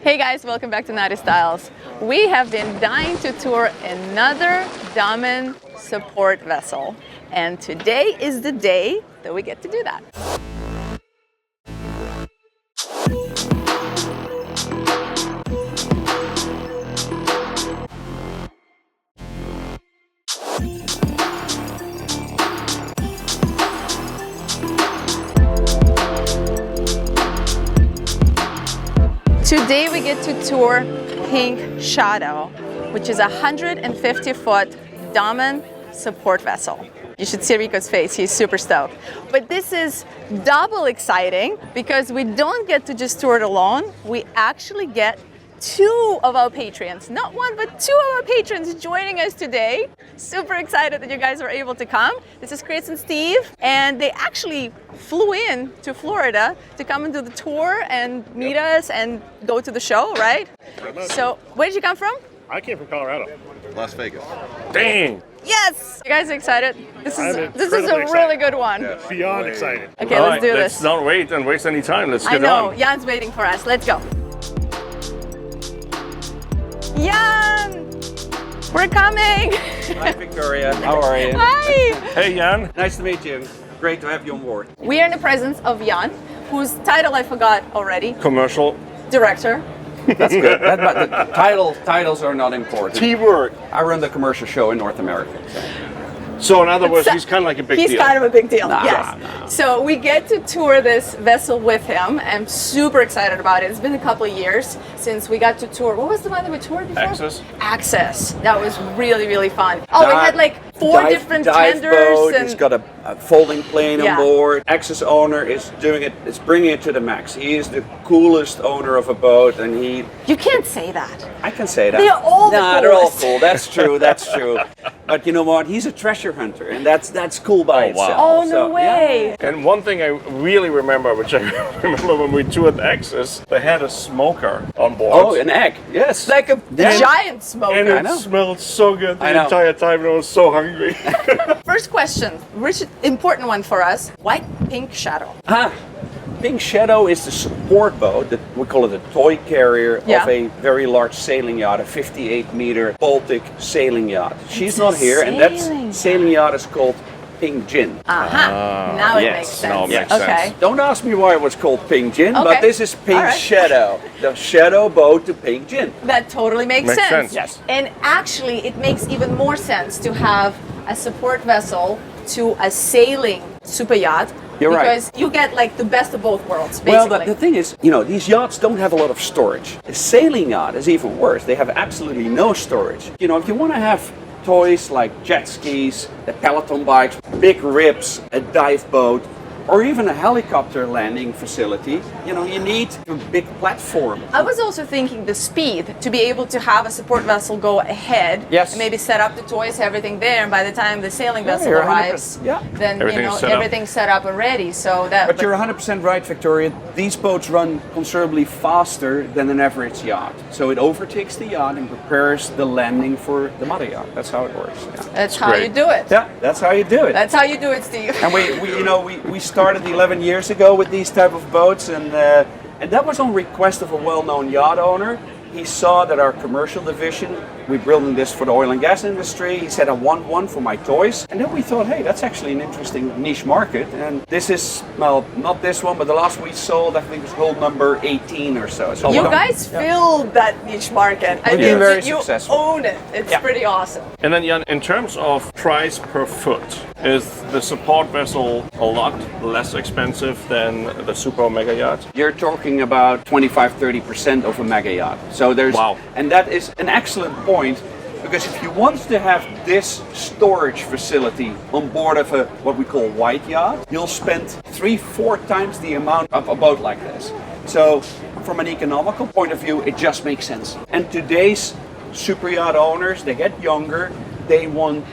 Hey guys, welcome back to Naughty Styles. We have been dying to tour another Damen support vessel, and today is the day that we get to do that. Today we get to tour Pink Shadow, which is a 150-foot Damen support vessel. You should see Rico's face, he's super stoked. But this is double exciting because we don't get to just tour it alone, we actually get two of our patrons, not one, but two of our patrons joining us today. Super excited that you guys are able to come. This is Chris and Steve, and they actually flew in to Florida to come and do the tour and meet us and go to the show, right? So, where did you come from? I came from Colorado. Las Vegas. Dang! Yes! You guys are excited? This is a incredibly really good one. Yeah. Beyond excited. Okay, let's do Let's this. not wait and waste any time. Let's I get know, on. Jan's waiting for us. Let's go. Jan! We're coming! Hi Victoria, how are you? Hi! Hey Jan. Nice to meet you. Great to have you on board. We are in the presence of Jan, whose title I forgot already. Commercial. Director. That's good. But the titles are not important. Teamwork. I run the commercial show in North America. So in other words, he's kind of like a big He's deal. kind of a big deal, Nah, yes. nah. So we get to tour this vessel with him. I'm super excited about it. It's been a couple of years since we got to tour. What was the one that we toured before? Access. Access. That was really, really fun. Oh, we had like four different dive tenders. boat. And He's got a folding plane Yeah. on board. Access owner is doing it. Is bringing it to the max. He is the coolest owner of a boat, and he. you can't say that. I can say that. They are all the Nah, they're all coolest. cool. That's true. That's true. But you know what? He's a treasure hunter, and that's cool by Oh, wow. itself. Oh, no So, way. And one thing I really remember, which I remember when we toured Access, they had a smoker on board. Oh, an egg. Yes. Like a Yeah. giant smoker. and I it know. smelled so good the I know. entire time, and I was so hungry. First question, which important one for us. Why Pink Shadow? Pink Shadow is the support boat, that we call it a toy carrier Yeah. of a very large sailing yacht, a 58-meter Baltic sailing yacht. She's a not here, and sailing that yacht. sailing yacht is called Pink Gin. Aha, now it yes. makes sense. Now it makes okay. sense. Don't ask me why it was called Pink Gin, Okay. but this is Pink All right. Shadow, the shadow boat to Pink Gin. That totally makes Makes sense. sense. Yes. And actually, it makes even more sense to have a support vessel to a sailing super yacht. You're right. because you get like the best of both worlds, Well, basically. the thing is, these yachts don't have a lot of storage. A sailing yacht is even worse. They have absolutely no storage. If you want to have toys like jet skis, the Peloton bikes, big rips, a dive boat, or even a helicopter landing facility, you need a big platform. I was also thinking the speed to be able to have a support vessel go ahead Yes. and maybe set up the toys, everything there, and by the time the sailing vessel you're arrives, 100%. Yeah. then Everything's set up. everything's set up and ready. So that. But you're 100% right, Victoria. These boats run considerably faster than an average yacht. So it overtakes the yacht and prepares the landing for the mother yacht. That's how it works. Yeah, that's how great. you do it. yeah, that's how you do it. That's how you do it, Steve. And we started 11 years ago with these type of boats, and that was on request of a well-known yacht owner. He saw that our commercial division, we're building this for the oil and gas industry. He said, I want one for my toys. And then we thought, hey, that's actually an interesting niche market. And this is, well, not this one, but the last we sold, I think was hold number 18 or so. So You we- guys filled that niche market. I We've mean, been very you successful. own it. It's Yeah. pretty awesome. And then Jan, in terms of price per foot, is the support vessel a lot less expensive than the super mega yacht? You're talking about 25-30% of a mega yacht. So there's, Wow. and that is an excellent point, because if you want to have this storage facility on board of what we call white yacht, you'll spend 3-4 times the amount of a boat like this. So from an economical point of view, it just makes sense. And today's super yacht owners, they get younger, they want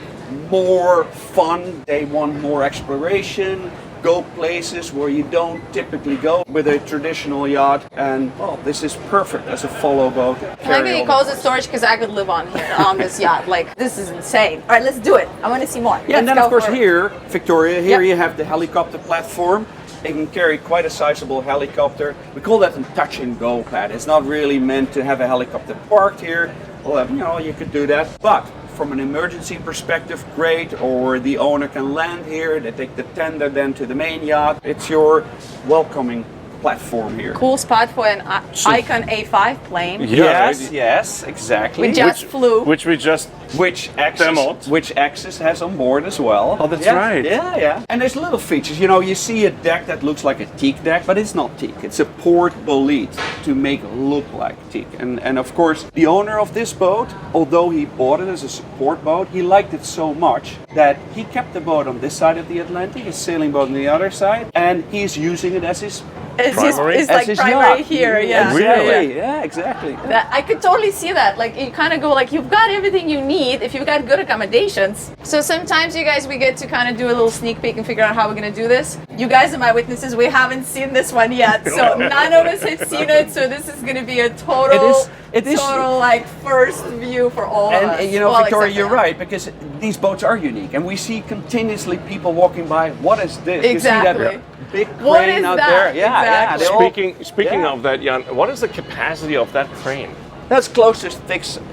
more fun, they want more exploration, go places where you don't typically go with a traditional yacht, and well, this is perfect as a follow boat. I like Carry that he all calls the- it storage because I could live on here on this yacht. Like, this is insane. All right, let's do it. I want to see more. Yeah, and Let's then of go course for it. here, Victoria, here Yep. you have the helicopter platform. It can carry quite a sizable helicopter. We call that a touch and go pad. It's not really meant to have a helicopter parked here. Well, you know, you could do that. But from an emergency perspective, great. Or the owner can land here. They take the tender then to the main yacht. It's your welcoming platform here. Cool spot for an Icon A5 plane. Yes, exactly. We just flew. Which we just Which Demoed. Axis has on board as well. Oh, that's Yeah, right. Yeah. And there's little features. You know, you see a deck that looks like a teak deck, but it's not teak. It's a port bolete to make it look like teak. And of course, the owner of this boat, although he bought it as a support boat, he liked it so much that he kept the boat on this side of the Atlantic, his sailing boat on the other side, and he's using it as his Primary? It's as like his primary yacht. here, yeah. Exactly. Yeah, exactly. That, I could totally see that. Like you kind of go like you've got everything you need if you've got good accommodations. So sometimes you guys we get to kind of do a little sneak peek and figure out how we're gonna do this. You guys are my witnesses. We haven't seen this one yet, so none of us have seen it. So this is gonna be a total, It is. total like first view for all of us. And you know, Well, Victoria, except you're for right, because these boats are unique, and we see continuously people walking by. What is this? Exactly. You see that big What crane is out that? there? Yeah, Exactly. they all- speaking Yeah. of that, Jan, what is the capacity of that crane? That's close to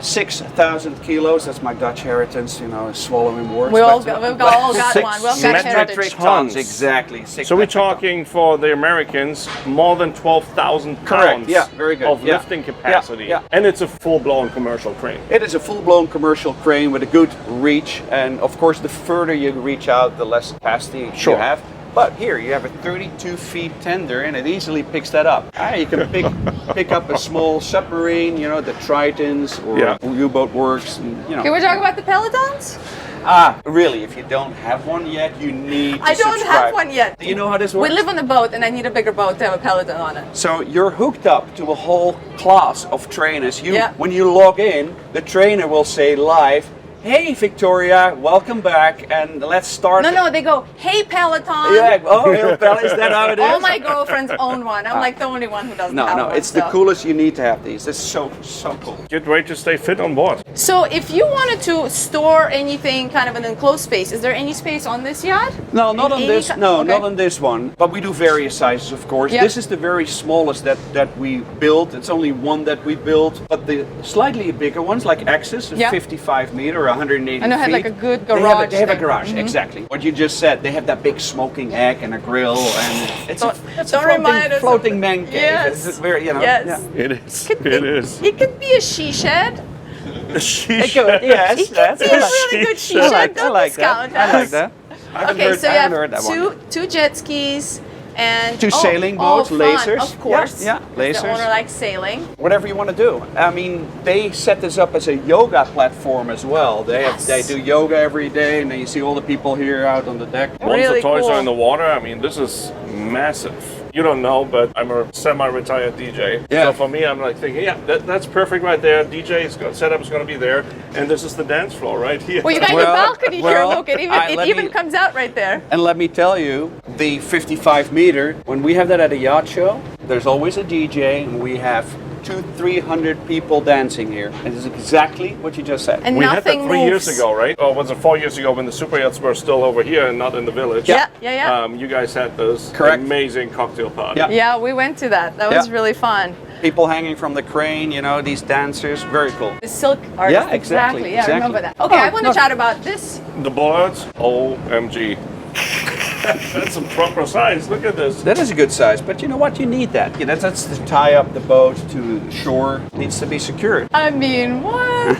6,000 kilos. That's my Dutch heritage, you know, swallowing words. We all but- got, we've all got Six one. We've got metric heritage. metric tons. tons, exactly. So we're talking for the Americans more than 12,000 Correct, pounds yeah, very good, of yeah. lifting capacity, Yeah. and it's a full-blown commercial crane. It is a full-blown commercial crane with a good reach, and of course, the further you reach out, the less capacity Sure. you have. But here you have a 32 feet tender, and it easily picks that up. You can pick up a small submarine, you know, the Tritons or Yeah. U-boat works, and, you know. Can we talk about the Pelotons? Really, if you don't have one yet, you need to I don't subscribe. have one yet. Do you know how this We works? live on a boat, and I need a bigger boat to have a Peloton on it. So you're hooked up to a whole class of trainers. Yeah. When you log in, the trainer will say live, "Hey Victoria, welcome back, and let's start." No, they go, hey Peloton. Yeah. Oh, is that how it is? All my girlfriends own one. I'm like the only one who doesn't have No, one. it's the so. coolest. You need to have these. It's so cool. Get ready to stay fit on board. So if you wanted to store anything kind of in an enclosed space, is there any space on this yacht? No, not on Any this. ki- No, okay. not on this one. But we do various sizes, of course. Yep. This is the very smallest that we built. It's only one that we built. But the slightly bigger ones, like Axis, is Yep. 55 meter, 180 I know it had feet. like a good They have garage They have a there. garage, exactly. What you just said. They have that big smoking egg and a grill, and it's Don't- a don't remind us of floating the- man cave. Yes. It's very, you know. Yes. Yeah. It is. Could It be- is. It could be a she shed. It could, yes, It could that's be a really good she I shed. like, Don't I like that. discount I like us. that. I haven't Okay, heard, so I you haven't heard have that one. two jet skis and Two sailing boats, fun, lasers. of course. Yeah, The lasers. owner likes sailing. Whatever you want to do. I mean, they set this up as a yoga platform as well. They do yoga every day, and then you see all the people here out on the deck. Once Really the toys cool. are in the water, I mean, this is massive. You don't know, but I'm a semi-retired DJ. Yeah. So for me, I'm like thinking, yeah, that's perfect right there. setup is going to be there, and this is the dance floor right here. Well, you got Well, your balcony here. well, Look, it let even me- comes out right there. And let me tell you, the 55 meter, when we have that at a yacht show, there's always a DJ, and we have 200-300 people dancing here. And it's exactly what you just said. And We had that nothing 3 years moves. ago, right? Or was it 4 years ago when the super yachts were still over here and not in the village? Yeah. You guys had this Correct. amazing cocktail party. Yeah. Yeah, we went to that. That was Yeah. really fun. People hanging from the crane, you know, these dancers, very cool. The silk artist. Yeah, exactly, Yeah, I remember exactly. that. Okay, Oh, I want to no. chat about this. The bullards, OMG. That's a proper size. Look at this. That is a good size, but you know what? You need that. Yeah, that's to tie up the boat to shore. Needs to be secured. I mean, what?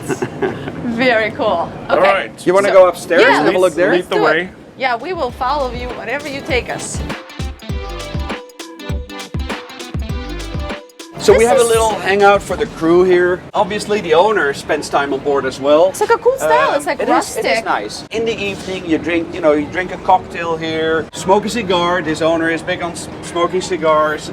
Very cool. Okay. All right. You want to So- go upstairs Yeah, and have a look there? lead the do it. way. Yeah, we will follow you wherever you take us. So we This have a is- little hangout for the crew here. Obviously, the owner spends time on board as well. It's like a cool style. It's like It rustic. is nice. In the evening, you drink a cocktail here, smoke a cigar. This owner is big on smoking cigars.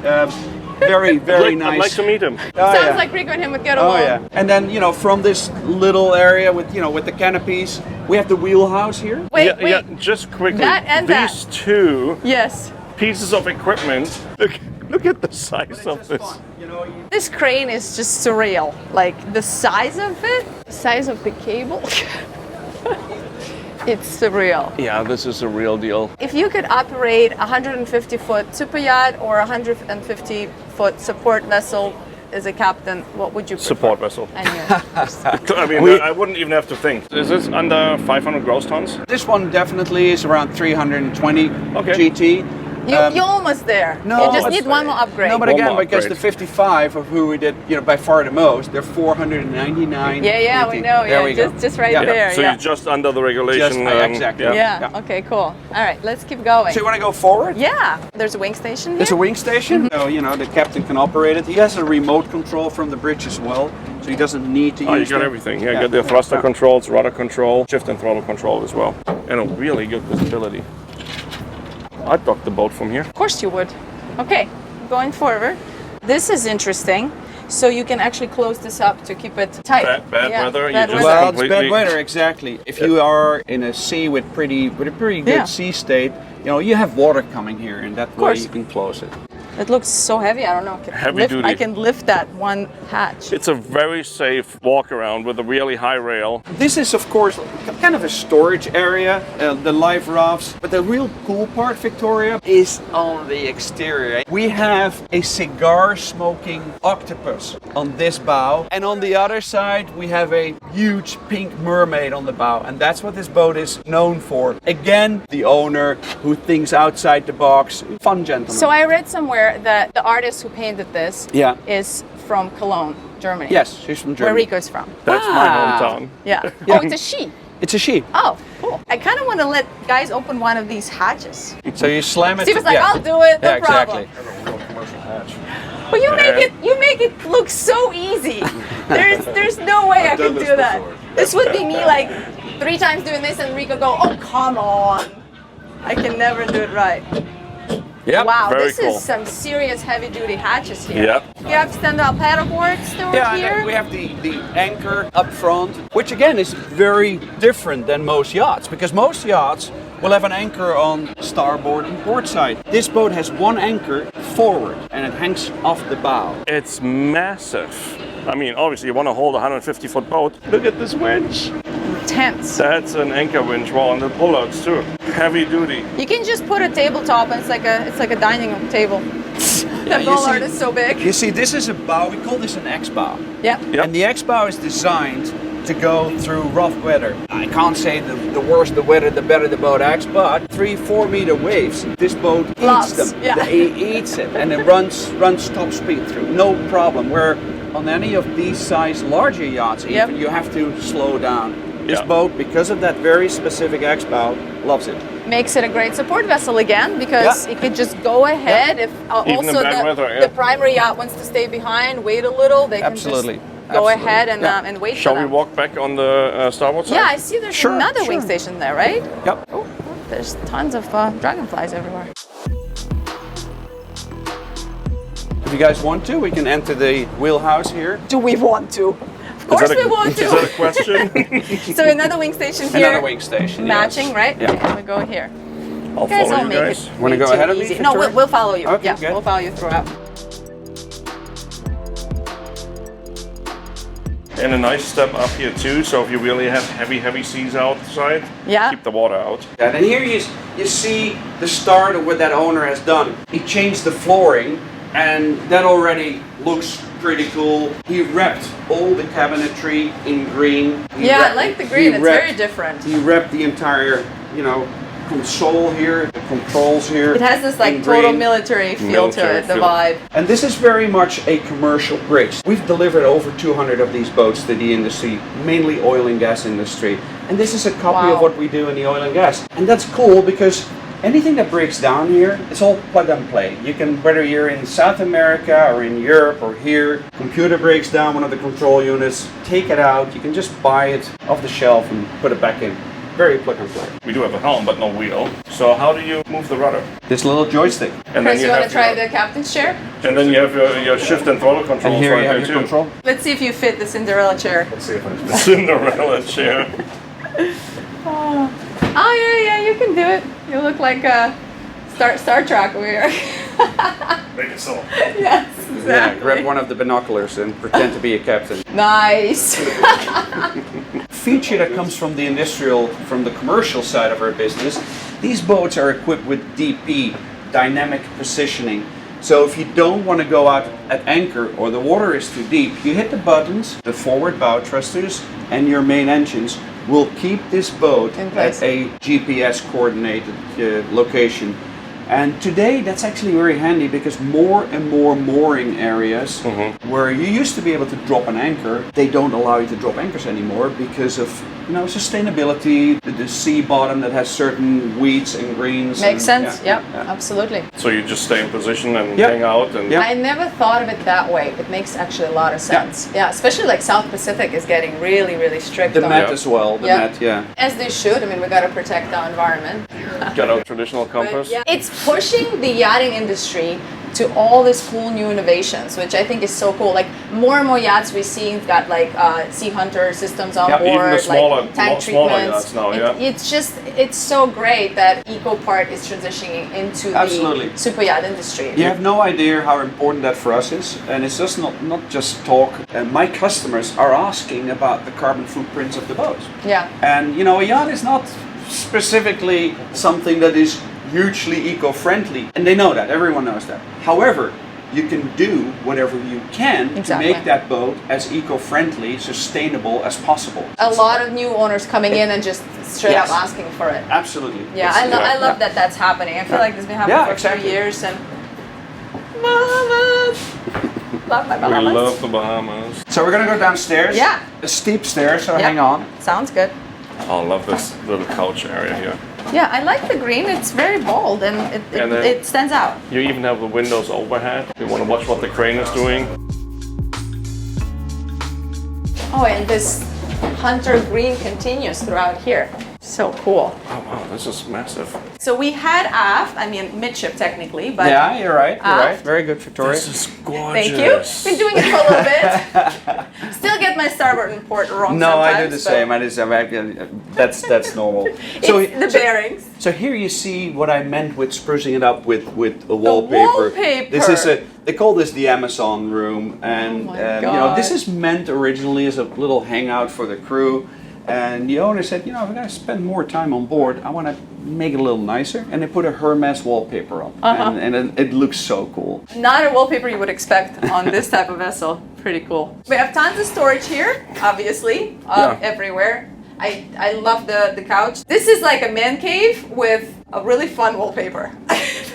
Very I'd nice. like to meet him. Oh, Sounds yeah. like Rico and him would get Oh along. yeah. And then from this little area with with the canopies, we have the wheelhouse here. Wait, wait. Yeah, just quickly. That and that. These two Yes. pieces of equipment. Look at the size of this. This crane is just surreal. Like the size of it, the size of the cable. It's surreal. Yeah, this is a real deal. If you could operate a 150-foot super yacht or a 150-foot support vessel as a captain, what would you prefer? Support vessel. And you. I mean, I wouldn't even have to think. Is this under 500 gross tons? This one definitely is around 320 Okay. GT. You're almost there. no, you just it's- need one more upgrade. No, but One again, more because upgrade. the 55 of who we did, by far the most, they're 499. yeah, we know. There we go. Just right Yeah. there. So yeah. you're just under the regulation. Exactly. Yeah. Okay. Cool. All right. Let's keep going. So you want to go forward? Yeah. There's a wing station here. There's a wing station. So, the captain can operate it. He has a remote control from the bridge as well, so he doesn't need to Oh, you use got the- everything. Yeah, you got the thruster Yeah. controls, rudder control, shift and throttle control as well. And a really good visibility. I'd dock the boat from here. Of course you would. Okay. Going forward. This is interesting. So you can actually close this up to keep it tight. Bad weather, you Bad just- weather. Well, it's Completely- bad weather, exactly. If you are in a sea with a pretty good Yeah. sea state, you have water coming here, and that way course. you can close it. It looks so heavy. I don't know. Heavy duty. I can lift that one hatch. It's a very safe walk around with a really high rail. This is, of course, kind of a storage area, the live rafts. But the real cool part, Victoria, is on the exterior. We have a cigar smoking octopus on this bow, and on the other side, we have a huge pink mermaid on the bow, and that's what this boat is known for. Again, the owner who thinks outside the box, fun gentleman. So I read somewhere that the artist who painted this Yeah. is from Cologne, Germany. Yes, she's from Where Germany. Rico's from. That's my hometown. Yeah. Yeah. Oh, it's a she. It's a she. Oh, cool. I kind of want to let guys open one of these hatches. So you slam it. Steve was like, yeah. I'll do it, no Yeah, problem. exactly. But you make it look so easy. There's no way I can do that. This would be me like 3 times doing this and Rico go, oh, come on. I can never do it right. Yep. Wow, Very this cool. is some serious heavy duty hatches here. Yep. You have stand-up paddleboards stored Yeah, and here. then we have the anchor up front, which again is very different than most yachts, because most yachts will have an anchor on starboard and port side. This boat has one anchor forward, and it hangs off the bow. It's massive. I mean, obviously you want to hold a 150-foot boat. Look at this winch. Tense. That's an anchor winch. Well, and the bullards too. Heavy duty. You can just put a tabletop and it's like a dining room table. The you bollard see- is so big. You see, this is a bow, we call this an X-bow. Yep. Yep. And the X-bow is designed to go through rough weather. I can't say the worse the weather, the better the boat acts, but 3-4 meter waves, this boat Loves, eats them. yeah. It eats it, and it runs top speed through, no problem. Where on any of these size larger yachts, even, Yep. you have to slow down. This Yeah. boat, because of that very specific X-bow, loves it. Makes it a great support vessel again because Yeah. it could just go ahead if Even in also bad weather, yeah. the primary yacht wants to stay behind, wait a little, they can Absolutely. just go Absolutely. ahead and Yeah. and wait Shall for we them. walk back on the starboard side? Yeah, I see there's Sure, another wing sure. station there, right? Yep. Oh, there's tons of dragonflies everywhere. If you guys want to, we can enter the wheelhouse here. Do we want to? Of course we want Is that a to. question? So another wing station here. Another wing station. Matching, yes. right? Yeah. And we go here. I'll You guys follow all you make guys. it Wanna way go too ahead of me, easy. No, Victoria? we'll follow you. Okay, Yeah, good. we'll follow you throughout. And a nice step up here too, so if you really have heavy seas outside, Yeah. keep the water out. And here you see the start of what that owner has done. He changed the flooring, and that already looks pretty cool. He wrapped all the cabinetry in green. He Yeah, I wrapped- like the green. he It's wrapped- very different. He wrapped the entire, console here, the controls here. It has this in like total green. military feel Military to it, the feel. vibe. And this is very much a commercial bridge. We've delivered over 200 of these boats to the industry, mainly oil and gas industry. And this is a copy Wow. of what we do in the oil and gas. And that's cool because anything that breaks down here, it's all plug and play. You can, whether you're in South America or in Europe or here, computer breaks down one of the control units, take it out, you can just buy it off the shelf and put it back in. Very plug and play. We do have a helm, but no wheel. So how do you move the rudder? This little joystick. And Chris, you want to have try your, the captain's chair? And then you have your shift and throttle controls And here right you have there your too. control. Let's see if you fit the Cinderella chair. Let's see if I The Cinderella chair. Oh yeah, you can do it. You look like Star Trek over here. make it so. Yes, Yeah, exactly. grab one of the binoculars and pretend to be a captain. Nice. feature that comes from the commercial side of our business. These boats are equipped with DP, dynamic positioning. So if you don't want to go out at anchor or the water is too deep, you hit the buttons, the forward bow thrusters and your main engines will keep this boat In place. at a GPS coordinated location. And today that's actually very handy because more and more mooring areas where you used to be able to drop an anchor, they don't allow you to drop anchors anymore because of sustainability, the sea bottom that has certain weeds and greens. Makes and, sense. Yep, absolutely. So you just stay in position and Yep. hang out and Yep. I never thought of it that way. It makes actually a lot of sense. Yeah, especially like South Pacific is getting really, really strict The on mat Yeah. as well, the Yeah. mat, yeah. As they should. I mean, we got to protect our environment. got a traditional compass. Yeah. It's pushing the yachting industry to all these cool new innovations, which I think is so cool. Like more and more yachts we see have got like Sea Hunter systems on Yeah, board, even the smaller- like tank smaller treatments. yachts now, yeah. It's so great that EcoPart is transitioning into Absolutely. the super yacht industry. You have no idea how important that for us is, and it's just not just talk. My customers are asking about the carbon footprints of the boat. Yeah. And a yacht is not specifically something that is hugely eco-friendly, and they know that, everyone knows that. However, you can do whatever you can Exactly. to make that boat as eco-friendly, sustainable as possible. A lot of new owners coming in and just straight Yes. up asking for it. Absolutely. Yeah, It's- I love that that's happening. I feel like this has been happening Yeah, for exactly. a few years and Bahamas. Love my We Bahamas. love the Bahamas. So we're gonna go downstairs. Yeah. A steep stairs, so Yep. hang on. Sounds good. I love this little couch area here. Yeah, I like the green. It's very bold and And then- it stands out. You even have the windows overhead. You want to watch what the crane is doing. Oh, and this hunter green continues throughout here. So cool. Oh wow, this is massive. So we had aft, I mean midship technically, but Yeah, you're right. You're right. Aft. Very good, Victoria. This is gorgeous. thank you. Been doing it for a little bit. Still get my starboard and port wrong No, sometimes. I do the but same. I do the same. That's normal. It's the bearings. So here you see what I meant with sprucing it up with a wallpaper. wallpaper. This is they call this the Amazon room, and Oh my this God. is meant originally as a little hangout for the crew. And the owner said, if I'm gonna spend more time on board, I want to make it a little nicer, and they put a Hermes wallpaper on, and it looks so cool. Not a wallpaper you would expect on this type of vessel. Pretty cool. We have tons of storage here, obviously, everywhere. I love the couch. This is like a man cave with a really fun wallpaper.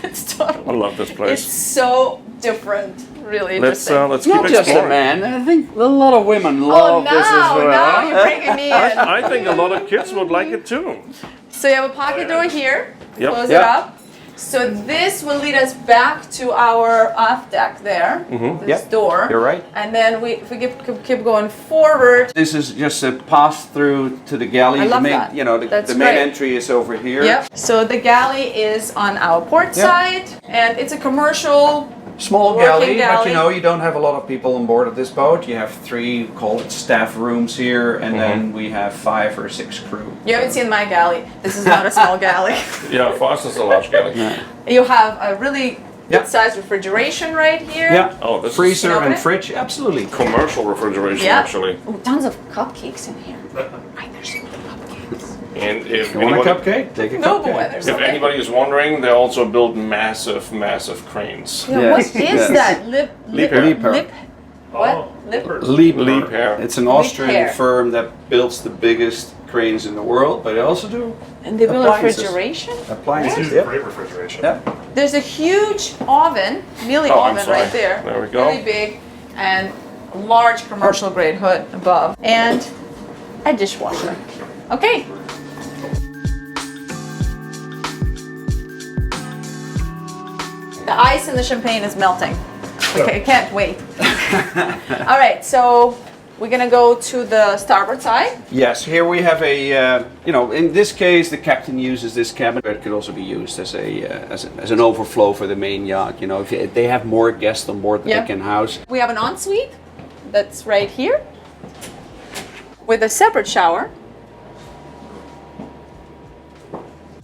It's totally. I love this place. It's so different. Really Let's interesting. let's Not keep just a exploring. man. I think a lot of women Oh, love this as well. now you're bringing me in. I think a lot of kids would like it too. So you have a pocket door here. Yep. Close Yep. it up. So this will lead us back to our aft deck there. This Yep. door. You're right. And then if we keep going forward. This is just a pass through to the galley. I love the main, that. That's the main great. entry is over here. Yep. So the galley is on our port Yep. side, and it's a commercial. Small Working galley, but galley. you don't have a lot of people on board of this boat. You have 3, call it staff rooms here, and then we have 5 or 6 crew. You haven't seen my galley. This is not a small galley. Yeah, for us it's a large galley. You have a really Yep. good sized refrigeration right here. Yeah. Oh, this is Freezer You know and it? fridge, absolutely. commercial refrigeration Yeah. actually. Ooh, tons of cupcakes in here. Right, there's some cupcakes. And if You want a anybody, cupcake? Take a No, but cupcake. there's if something. anybody is wondering, they also build massive cranes. Yeah, Yes, what is yes. that? Liebherr. What? Liebherr. It's an Austrian Liebherr. firm that builds the biggest cranes in the world, but they also do And they build appliances. refrigeration? Appliances, It's yep. great refrigeration. Yep. There's a huge oven, Miele Oh, I'm oven sorry. right there. There we go. Really big and large commercial grade hood above. And a dishwasher. Okay. The ice in the champagne is melting. Okay, I can't wait. All right, so we're gonna go to the starboard side. Yes, here we have a, in this case, the captain uses this cabin, but it could also be used as as an overflow for the main yacht. If they have more guests on board that Yeah. they can house. We have an ensuite that's right here with a separate shower.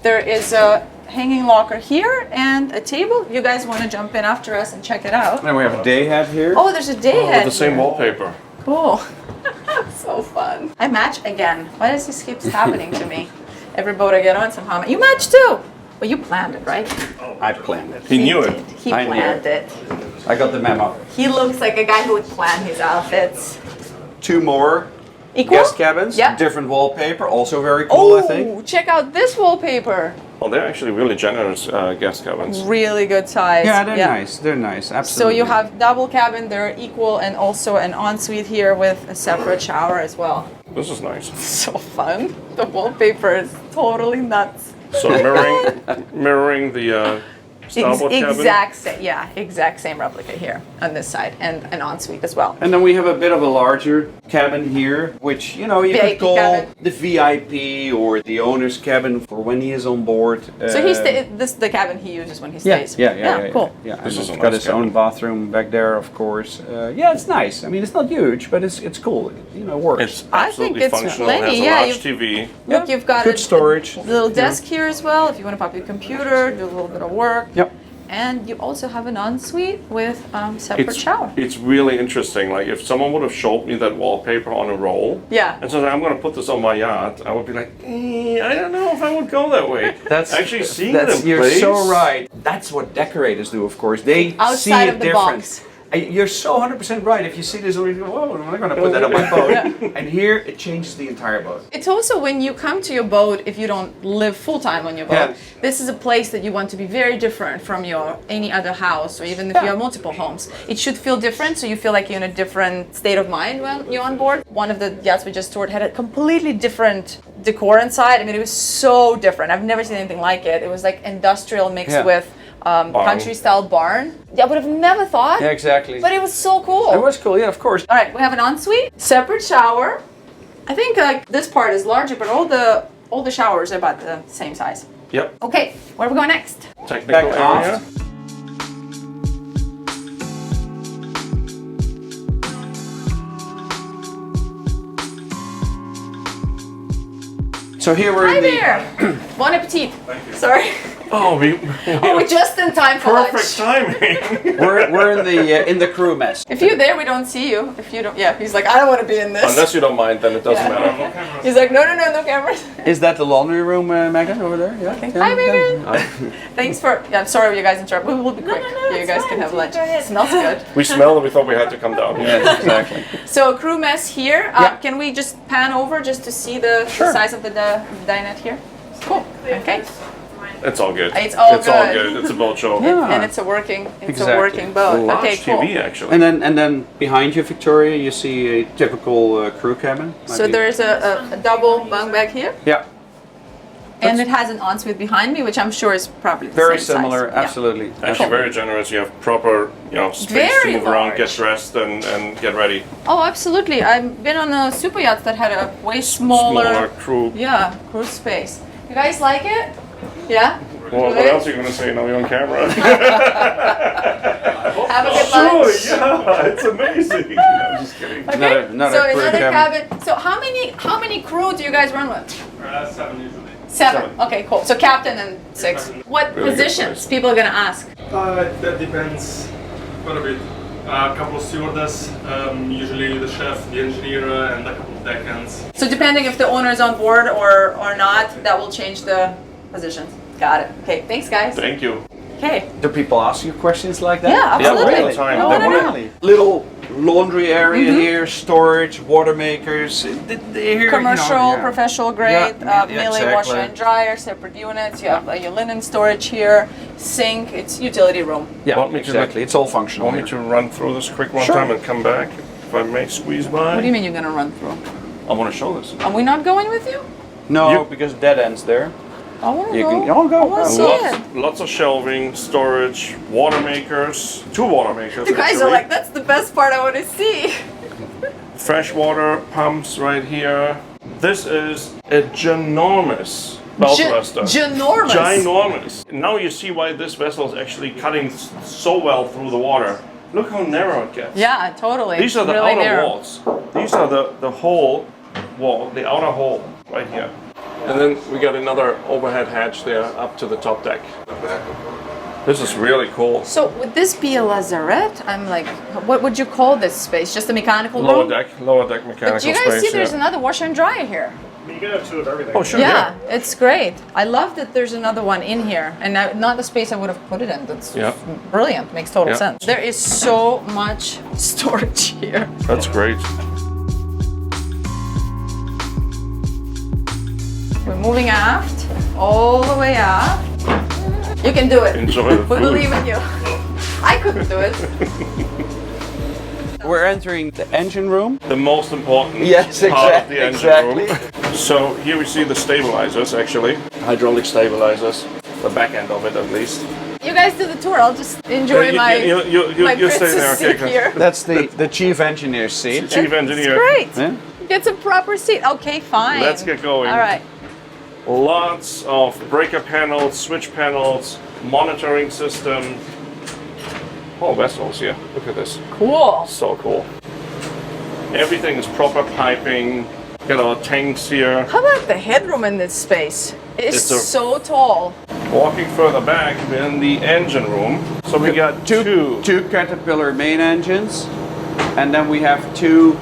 There is a hanging locker here and a table. You guys want to jump in after us and check it out? Then we have a day head here. Oh, there's a day With head. the same here. wallpaper. Cool. So fun. I match again. Why does this keep happening to me? Every boat I get on somehow. You match too! Well, you planned it, right? I planned it. He knew it. did. He I knew planned it. it. I got the memo. He looks like a guy who would plan his outfits. 2 more Equal? guest cabins. Yeah. Different wallpaper. Also very cool, I think. Oh, check out this wallpaper. Well, they're actually really generous guest cabins. Really good size. Yeah, they're nice. They're nice. So Absolutely. you have double cabin, they're equal, and also an ensuite here with a separate shower as well. This is nice. So fun. The wallpaper is totally nuts. So mirroring the starboard cabin. Exact same replica here on this side, and an ensuite as well. And then we have a bit of a larger cabin here, which you VIP could call cabin. the VIP or the owner's cabin for when he is on board. So this is the cabin he uses when he Yeah, stays. yeah, cool. Yeah, This and is a it's got nice its own cabin. bathroom back there, of course. Yeah, it's nice. I mean, it's not huge, but it's cool. It works. It's I think absolutely it's functional. plenty, It has a yeah, large TV. Look, you've got good a storage. little desk here as well if you want to pop your computer, do a little bit of work. Yep. And you also have an ensuite with separate shower. It's really interesting. Like if someone would have showed me that wallpaper on a roll, Yeah. and said I'm going to put this on my yacht, I would be like, I don't know if I would go that way. Actually seeing it in You're place. so right. That's what decorators do, of course. They Outside see it of the different. box. You're so 100% right. If you see this, you go, whoa, I'm not going to put that on my boat. And here, it changes the entire boat. It's also when you come to your boat, if you don't live full time on your boat, Yeah. this is a place that you want to be very different from your any other house, or even if you have multiple homes. It should feel different, so you feel like you're in a different state of mind when you're on board. One of the yachts we just toured had a completely different decor inside. I mean, it was so different. I've never seen anything like it. It was like industrial mixed Yeah. with country style barn. Yeah, I would have never thought. Yeah, exactly. But it was so cool. It was cool, yeah, of course. All right, we have an ensuite, separate shower. I think this part is larger, but all the showers are about the same size. Yep. Okay, where are we going next? Technical Back area. aft. So here we're Hi in the there. Bon appetit. Sorry. Oh, we Oh, we're just in time for perfect lunch. timing. we're in the crew mess. If you're there, we don't see you. If you don't, yeah. He's like, I don't want to be in this. Unless you don't mind, then it doesn't Yeah. matter. He's like, no cameras. Is that the laundry room, Megan, over there? Yeah. Hi, Megan. Thanks for. Yeah, I'm sorry you guys interrupt. We will be quick. no, you it's guys fine. can have lunch. Go ahead. It smells good. We smelled and we thought we had to come down here. Yeah, exactly. So crew mess here. Yeah. Can we just pan over just to see the size of the dinette here? Cool. Okay. It's all good. It's all It's all good. good. It's a boat show. Yeah. And it's a working Exactly. a working boat. A large Okay, cool. TV actually. And then behind you, Victoria, you see a typical crew cabin. So there's a double bunk bed here, Yeah, and it has an ensuite behind me, which I'm sure is probably the very same similar, size. Yeah. absolutely. Actually very generous. You have proper, space Very to move around, large. get dressed and get ready. Oh, absolutely. I've been on a super yacht that had a way smaller, crew. yeah, cruise space. You guys like it? Yeah. Well, what Good? else are you going to say now you're on camera? Have a good Sure, lunch. yeah, it's amazing. I'm just kidding. Okay. Another So crew another cabin. cabin. So how many crew do you guys run with? 7 usually. Seven. Okay, cool. So captain and 6. What Really good positions? place. People are gonna ask. That depends quite a bit. A couple of stewardess, usually the chef, the engineer, and a couple of deckhands. So depending if the owner is on board or not, that will change the positions. Got it. Okay, thanks guys. Thank you. Okay. Do people ask you questions like that? Yeah, absolutely. all the time. I They wanna wanna- know. Really? Little laundry area here, storage, water makers. Commercial, professional grade, Yeah, Miele exactly. washer and dryer, separate units. You have your linen storage here, sink. It's utility room. Yeah, Want me to exactly. It's all functional. Want me to run through this quick one Sure. time and come back if I may squeeze by? What do you mean you're gonna run through? I want to show this. Are we not going with you? No, You- because dead ends there. I wanna You go. can- oh, go. I wanna see it. Lots of shelving, storage, water makers, 2 water makers. You guys are actually. like, that's the best part I want to see. Freshwater pumps right here. This is a ginormous Beltmaster. Ginormous. Ginormous. Now you see why this vessel is actually cutting so well through the water. Look how narrow it gets. Yeah, totally. These are the Really outer narrow. walls. These are the whole wall, the outer hole right here. And then we got another overhead hatch there up to the top deck. This is really cool. So would this be a lazarette? I'm like, what would you call this space? Just a mechanical Lower room? deck mechanical But do you guys space. see there's yeah. another washer and dryer here? You can have two of everything. Oh, sure. Yeah, it's great. I love that there's another one in here, and not the space I would have put it in. That's Yeah. brilliant. Makes total Yeah. sense. There is so much storage here. That's great. We're moving aft, all the way aft. You can do it. Enjoy the We food. believe in you. I couldn't do it. We're entering the engine room. The most important Yes, part of the engine exactly. room. So here we see the stabilizers actually. Hydraulic stabilizers. The back end of it at least. You guys do the tour. I'll just enjoy my my you stay there, princess okay? seat here. That's the chief engineer's seat. Chief engineer. Great. Yeah. Get some proper seat. Okay, fine. Let's get going. All right. Lots of breaker panels, switch panels, monitoring system. Oh, vessels here. Look at this. Cool. So cool. Everything is proper piping. Got our tanks here. How about the headroom in this space? It's It's a- so tall. Walking further back, we're in the engine room. So we got two. Caterpillar main engines, and then we have two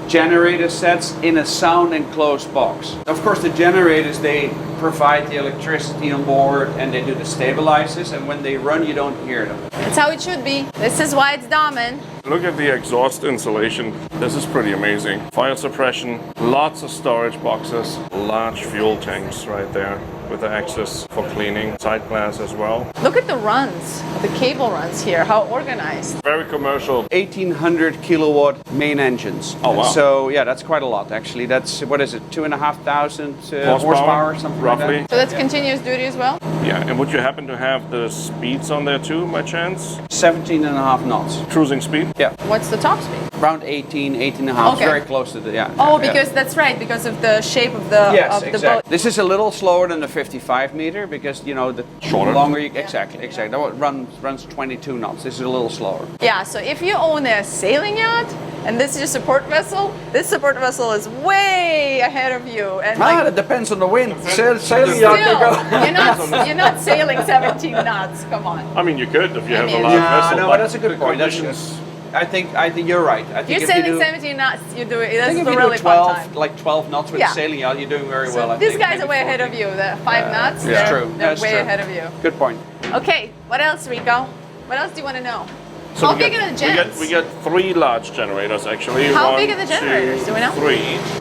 generator sets in a sound enclosed box. Of course, the generators, they provide the electricity on board and they do the stabilizers, and when they run you don't hear them. That's how it should be. This is why it's Damen. Look at the exhaust insulation. This is pretty amazing. Fire suppression, lots of storage boxes, large fuel tanks right there with the access for cleaning, side glass as well. Look at the runs, the cable runs here, how organized. Very commercial. 1800 kilowatt main engines. Oh, wow. So yeah, that's quite a lot actually. That's, what is it, 2,500 horsepower, something roughly. like So that's continuous duty as well? Yeah, and would you happen to have the speeds on there too, by chance? that. 17.5 knots. Cruising speed? Yeah, What's the top speed? around 18.5, Okay. very close to the, yeah. Oh, yeah. because that's right, because of the shape of the Yes, of the exactly. boat. This is a little slower than the 55 meter because, you know, the Shorter. longer you, exactly. That one runs 22 knots. This is a little slower. Yeah, so if you own a sailing yacht and this is your support vessel, this support vessel is way ahead of you. And like, It depends on the wind. Sailing still, yacht, they go. you're not sailing 17 knots. Come on. I mean, you could if you have a mean, large Yeah, vessel. no, but that's a good the point. That's- conditions- I think you're right. I think You're if sailing you do, 17 knots. You do it. I That's think if a you really do fun 12, time. like 12 knots with Yeah. a sailing yacht, you're doing very So well. I these think. guys are way ahead of you. The 5 knots. That's they're, true. They're That's way true. ahead of you. Good point. Okay, what else, Rico? What else do you want to know? So How we big got- are the jets? We got 3 large generators actually. How 1, big are the generators? 2, Do we know?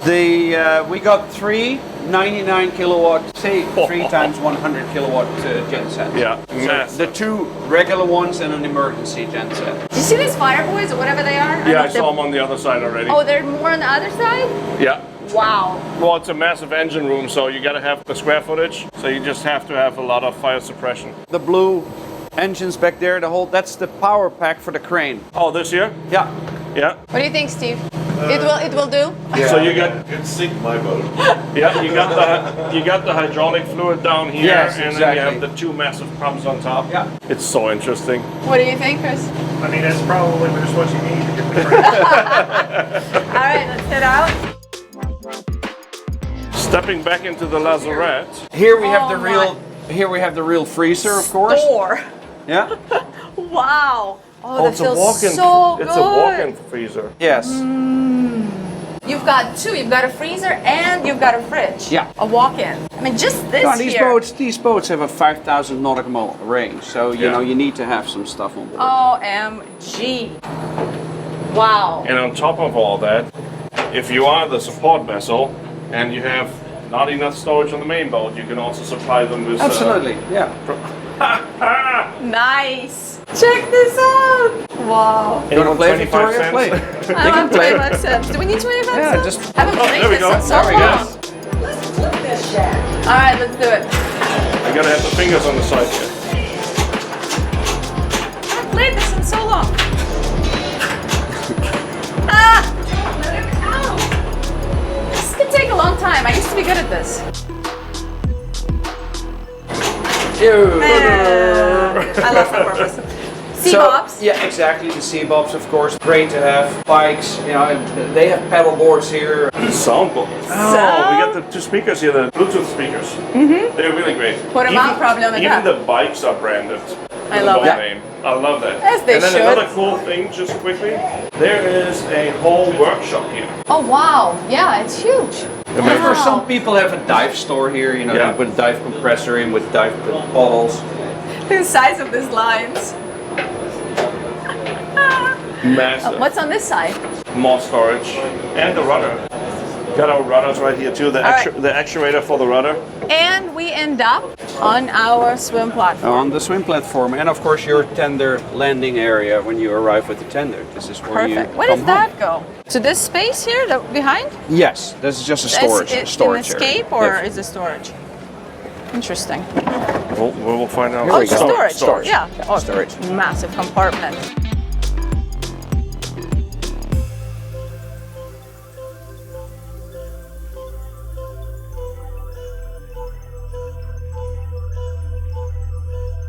3. We got 3 99 kilowatt, say 3 times 100 kilowatt gensets. Yeah, So massive. the 2 regular ones and an emergency genset. Do you see these fire boys or whatever they are? Yeah, I they're- saw them on the other side already. Oh, they're more on the other side? Yeah. Wow. Well, it's a massive engine room, so you got to have the square footage. So you just have to have a lot of fire suppression. The blue engines back there, that's the power pack for the crane. Oh, this here? Yeah. Yeah. What do you think, Steve? It will do? So you got It sink my boat. yeah, you got the hydraulic fluid down here, Yes, and then exactly. you have the 2 massive pumps on top. Yeah. It's so interesting. What do you think, Chris? I mean, that's probably just what you need to get the crane. All right, let's head out. Stepping back into the lazarette. Here we have Oh Here we have the real freezer, of course. Store. Yeah. Wow. Oh, that it's a feels walk-in. so good. It's a walk-in freezer. Yes. You've got 2. You've got a freezer and you've got a fridge. Yeah. A walk-in. I mean, just this No, here. these boats have a 5,000 nautical range, so you Yeah. know you need to have some stuff on board. OMG. Wow. And on top of all that, if you are the support vessel and you have not enough storage on the main boat, you can also supply them with. Absolutely, yeah. Nice. Check this out. Wow. You want to play Victoria? Play. I want 25 cents. Do we need 25 Yeah, cents? just- haven't Oh, played there we this go. in so There we go. long. All right, let's do it. You gotta have the fingers on the side here. I haven't played this in so long. Ah! Let it out. This could take a long time. I used to be good at this. I lost my purpose. Sea-bobs. Yeah, exactly. The sea-bobs, of course, great to have. Bikes, you know, and they have pedal boards here. Soundboard. Oh, we got the 2 speakers here, the Bluetooth speakers. Mm-hmm. They're really great. Put 'em out, problem with Even that. the bikes are branded. I love boat it. name. I love that. As they and then should. another cool thing, just quickly, there is a whole workshop here. Oh wow, yeah, it's huge. Remember, some people have a dive store here, you know, Yeah. they put a dive compressor in with dive bottles. The size of these lines. Massive. What's on this side? More storage. And the rudder. Got our rudders right here too, the, right. the actuator for the rudder. And we end up on our swim platform. On the swim platform, and of course your tender landing area when you arrive with the tender. This is where Perfect. you Where come does that home. go? To this space here, behind? Yes, this is just a Is storage it an area. escape or Yeah. is it storage? Interesting. We'll find out. Oh, it's storage. Storage. Yeah. Oh, Storage. Massive compartment.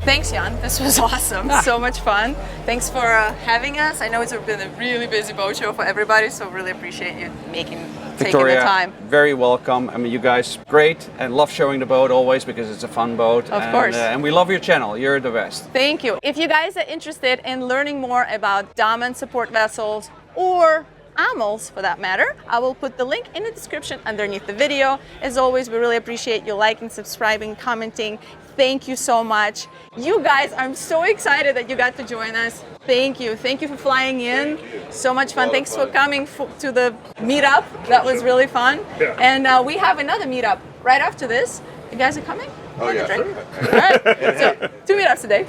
Thanks, Jan. This was awesome. So much fun. Thanks for having us. I know it's been a really busy boat show for everybody, so really appreciate you taking Victoria, the time. very welcome. I mean, you guys great and love showing the boat always because it's a fun boat. Of course. And we love your channel. You're the best. Thank you. If you guys are interested in learning more about Damen support vessels or AMLs for that matter, I will put the link in the description underneath the video. As always, we really appreciate you liking, subscribing, commenting. Thank you so much. You guys, I'm so excited that you got to join us. Thank you. Thank you for flying in. So much fun. Thanks for coming to the meetup. That was really fun. Yeah. And we have another meetup right after this. You guys are coming? Oh, yeah. Right? All right. So 2 meetups today.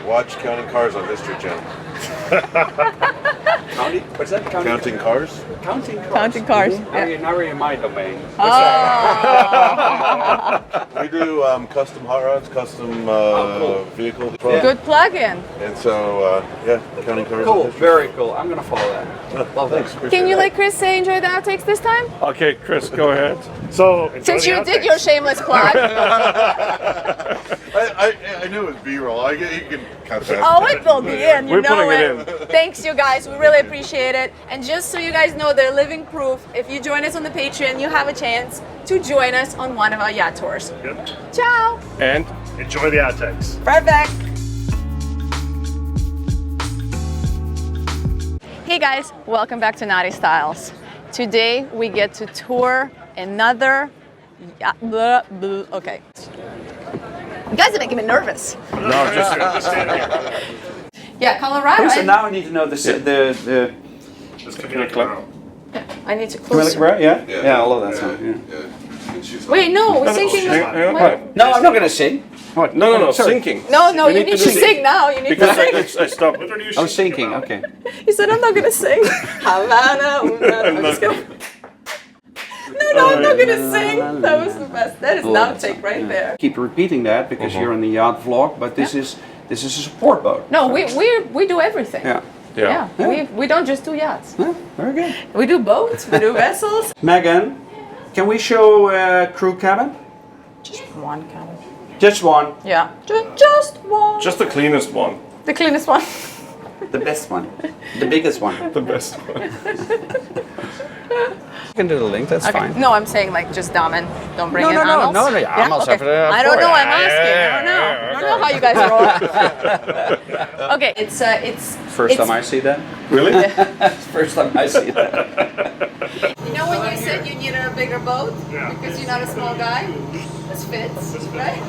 Watch Counting Cars on History Channel. Counting? What's that? Counting Cars? Counting cars. Counting cars, Mhm. yeah. Now you're in my domain. We do custom hot rods, custom cool. vehicle. Good plug-in. And so, yeah, Counting Cars on Cool, History. very cool. I'm gonna follow that. Love Thanks. that. appreciate Can you that. let Chris say enjoy the outtakes this time? Okay, Chris, go ahead. So, Since you did your shameless plug. I knew it was B-roll. You can cut that. Oh, it will be in. You We're know putting it it. Thanks, you guys. We really appreciate it. And just so you guys know, they're living proof. If you join us on the Patreon, you have a chance to join us on one of our yacht tours. Yep. Ciao. And Enjoy the outtakes. Perfect. Hey guys, welcome back to Naughty Styles. Today we get to tour another okay. You guys are making me nervous. no, just Yeah, Colorado. So now I need to know the I need to Can we close. look around? Yeah? Yeah, I love that song. Yeah. Wait, no, we're sinking. Wait. No, I'm not gonna sing. What? No, Sorry. sinking. No, We you need to sing now. You need Because to sing. I stopped. Oh, sinking. Okay. He said, I'm not gonna sing. Havana. I'm just kidding. No, I'm not gonna sing. That was the best. That is an outtake right there. Keep repeating that because you're on the yacht vlog, but this is a support boat. No, we do everything. Yeah. Yeah. We don't just do yachts. Yeah, very good. We do boats. We do vessels. Megan, can we show crew cabin? Just one cabin. Just one. Yeah. Just one. Just the cleanest one. the cleanest one. The best one. The biggest one. The best one. You can do the link, that's Okay. fine. No, I'm saying like just Damen. Don't bring in No, Amals. no, Amals have it, I don't for know. it. I'm asking. I don't know. I don't know how you guys roll. Okay, it's First time I see that. Really? First time I see that. You know when you said you needed a bigger boat because you're not a small guy? This fits, right?